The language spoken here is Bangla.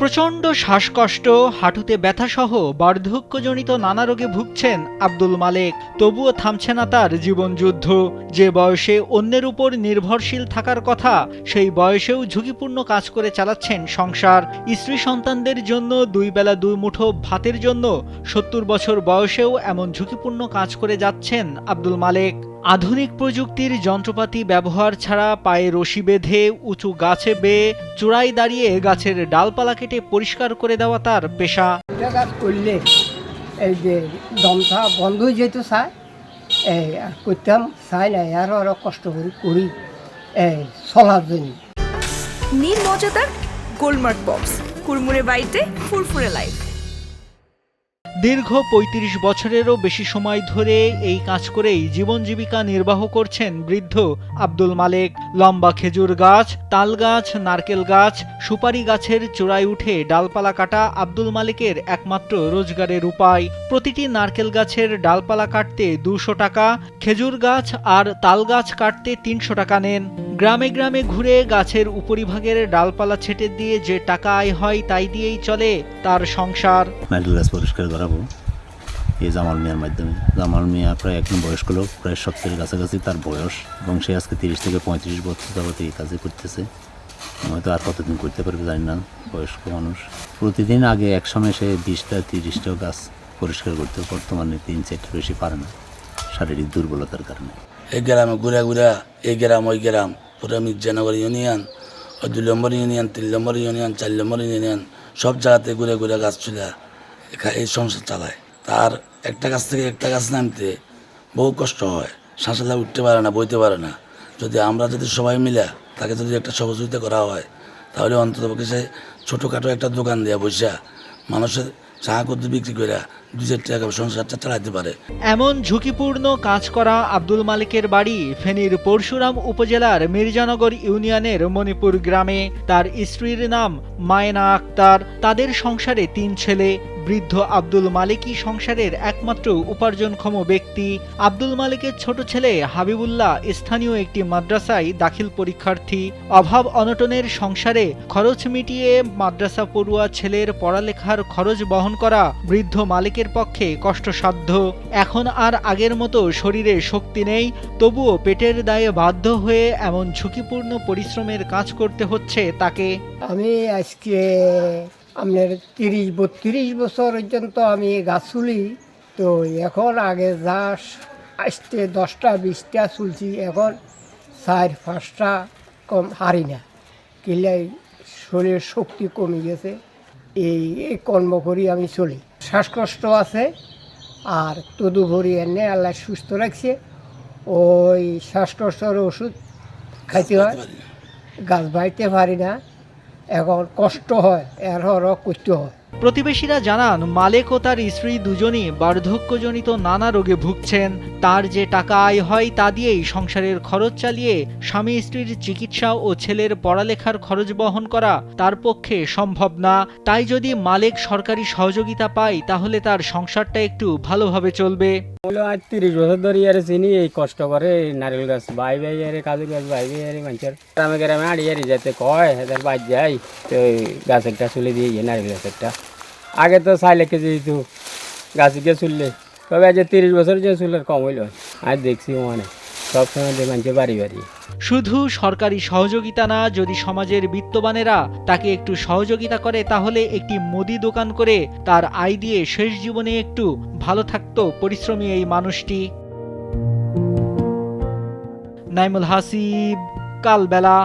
প্রচণ্ড শ্বাসকষ্ট, হাঁটুতে ব্যথাসহ বার্ধক্যজনিত নানা রোগে ভুগছেন আব্দুল মালেক। তবুও থামছে না তার জীবনযুদ্ধ। যে বয়সে অন্যের উপর নির্ভরশীল থাকার কথা, সেই বয়সেও ঝুঁকিপূর্ণ কাজ করে চালাচ্ছেন সংসার। স্ত্রী সন্তানদের জন্য দুই বেলা দুই মুঠো ভাতের জন্য ৭০ বছর বয়সেও এমন ঝুঁকিপূর্ণ কাজ করে যাচ্ছেন আব্দুল মালেক। আধুনিক প্রযুক্তির যন্ত্রপাতি ব্যবহার ছাড়া পায়ে রশি বেঁধে উঁচু গাছে বেয়ে চূড়ায় দাঁড়িয়ে গাছের ডালপালা কেটে পরিষ্কার করে দেওয়া তার পেশা। কাজ করলে এই যে দমটা বন্ধ হয়ে যেত চাই এই আর করতাম চাই না আরো কষ্ট করি এই চলার জন্য। নির্মজাদার গোলমার্ক বক্স, কুড়মুড়ে বাড়িতে ফুরফুরে লাইফ। দীর্ঘ ৩৫ বছরেরও বেশি সময় ধরে এই কাজ করেই জীবন জীবিকা নির্বাহ করছেন বৃদ্ধ আব্দুল মালেক। লম্বা খেজুর গাছ, তাল গাছ, নারকেল গাছ, সুপারি গাছের চূড়ায় উঠে ডালপালা কাটা আব্দুল মালেকের একমাত্র রোজগারের উপায়। প্রতিটি নারকেল গাছের ডালপালা কাটতে ২০০ টাকা, খেজুর গাছ আর তাল গাছ কাটতে ৩০০ টাকা নেন। গ্রামে গ্রামে ঘুরে গাছের উপরিভাগের ডালপালা ছেটে দিয়ে যে টাকা আয় হয় তাই দিয়েই চলে তার সংসার। নারকেল গাছ পরিষ্কার করাবো এই জামাল মিয়ার মাধ্যমে। জামাল মিয়া প্রায় একজন বয়স্ক লোক, প্রায় ৭০-এর কাছাকাছি তার বয়স, এবং সে আজকে ৩০ থেকে ৩৫ বছর যাবত এই কাজে করতেছে। হয়তো আর কতদিন করতে পারবে জানি না, বয়স্ক মানুষ। প্রতিদিন আগে এক সময় সে ২০টা ৩০টাও গাছ পরিষ্কার করতে, বর্তমানে ৩-৪টা বেশি পারে না শারীরিক দুর্বলতার কারণে। এই গ্রামে ঘুরা ঘুরা এই গ্রাম ওই গ্রাম, পুরো মির্জানগর ইউনিয়ন, ২ নম্বর ইউনিয়ন, ৩ নম্বর ইউনিয়ন, ৪ নম্বর ইউনিয়ন, সব জায়গাতে ঘুরে ঘুরে গাছ চুলা এই সংসার চালায়। তার একটা গাছ থেকে একটা গাছ নামতে বহু কষ্ট হয়, শ্বাসলা উঠতে পারে না, বইতে পারে না। যদি সবাই মিলে তাকে যদি একটা সহযোগিতা করা হয়, তাহলে অন্ততপক্ষে সে ছোটোখাটো একটা দোকান দেওয়া বসা মানুষের চা করতে বিক্রি করে ২-৪ টাকা সংসারটা চালাতে পারে। এমন ঝুঁকিপূর্ণ কাজ করা আব্দুল মালেকের বাড়ি ফেনীর পরশুরাম উপজেলার মির্জানগর ইউনিয়নের মণিপুর গ্রামে। তার স্ত্রীর নাম মায়না আক্তার। তাদের সংসারে ৩ ছেলে। বৃদ্ধ আব্দুল মালেকই সংসারের একমাত্র উপার্জনক্ষম ব্যক্তি। আব্দুল মালেকের ছোট ছেলে হাবিবুল্লাহ স্থানীয় একটি মাদ্রাসায় দাখিল পরীক্ষার্থী। অভাব অনটনের সংসারে খরচ মিটিয়ে মাদ্রাসা পড়ুয়া ছেলের পড়ালেখার খরচ বহন করা বৃদ্ধ মালেকের পক্ষে কষ্টসাধ্য। এখন আর আগের মতো শরীরে শক্তি নেই, তবুও পেটের দায়ে বাধ্য হয়ে এমন ঝুঁকিপূর্ণ পরিশ্রমের কাজ করতে হচ্ছে তাকে। আমি আজকে আপনার ৩০-৩২ বছর পর্যন্ত আমি গাছ চুলি। তো এখন আগে যা আসতে 10টা 20টা চুলছি, এখন 4-5টা কম হারি না। কিলাই শরীরের শক্তি কমে গেছে, এই কর্ম করি আমি চলি। শ্বাসকষ্ট আছে আর তদুপরি এনে আল্লাহ সুস্থ রাখছে। ওই শ্বাসকষ্টের ওষুধ খাইতে হয়, গাছ বাইতে পারি না, এখন কষ্ট হয়, এরও করতে হয়। প্রতিবেশীরা জানান, মালেক ও তার স্ত্রী দুজনই বার্ধক্যজনিত নানা রোগে ভুগছেন। তার যে টাকা আয় হয় তা দিয়েই সংসারের খরচ চালিয়ে স্বামী স্ত্রীর চিকিৎসা ও ছেলের পড়ালেখার খরচ বহন করা তার পক্ষে সম্ভব না। তাই যদি মালেক সরকারি সহযোগিতা পায়, তাহলে তার সংসারটা একটু ভালোভাবে চলবে। আজ ৩০ বছর ধরে ইয়ারে চিনি এই কষ্ট করে নারিকেল গাছ ভাই আরে কাজুর গাছ ভাই আরে মানুষের গ্রামে গ্রামে আড়ি যেতে কয় এদের বাদ যায়। তো গাছ একটা চলে দিয়ে নারিকেল গাছ একটা আগে তো ৬ কেজি দিত গাছ গিয়ে চললে, তবে আজ ৩০ বছর যে চুলের কম হইল। আজ দেখছি মানে সবসময় মানুষের বাড়ি বাড়ি। শুধু সরকারি সহযোগিতা না, যদি সমাজের বিত্তবানেরা তাকে একটু সহযোগিতা করে, তাহলে একটি মুদি দোকান করে তার আয় দিয়ে শেষ জীবনে একটু ভালো থাকতো পরিশ্রমী এই মানুষটি। নাইমুল হাসিব, কালবেলা।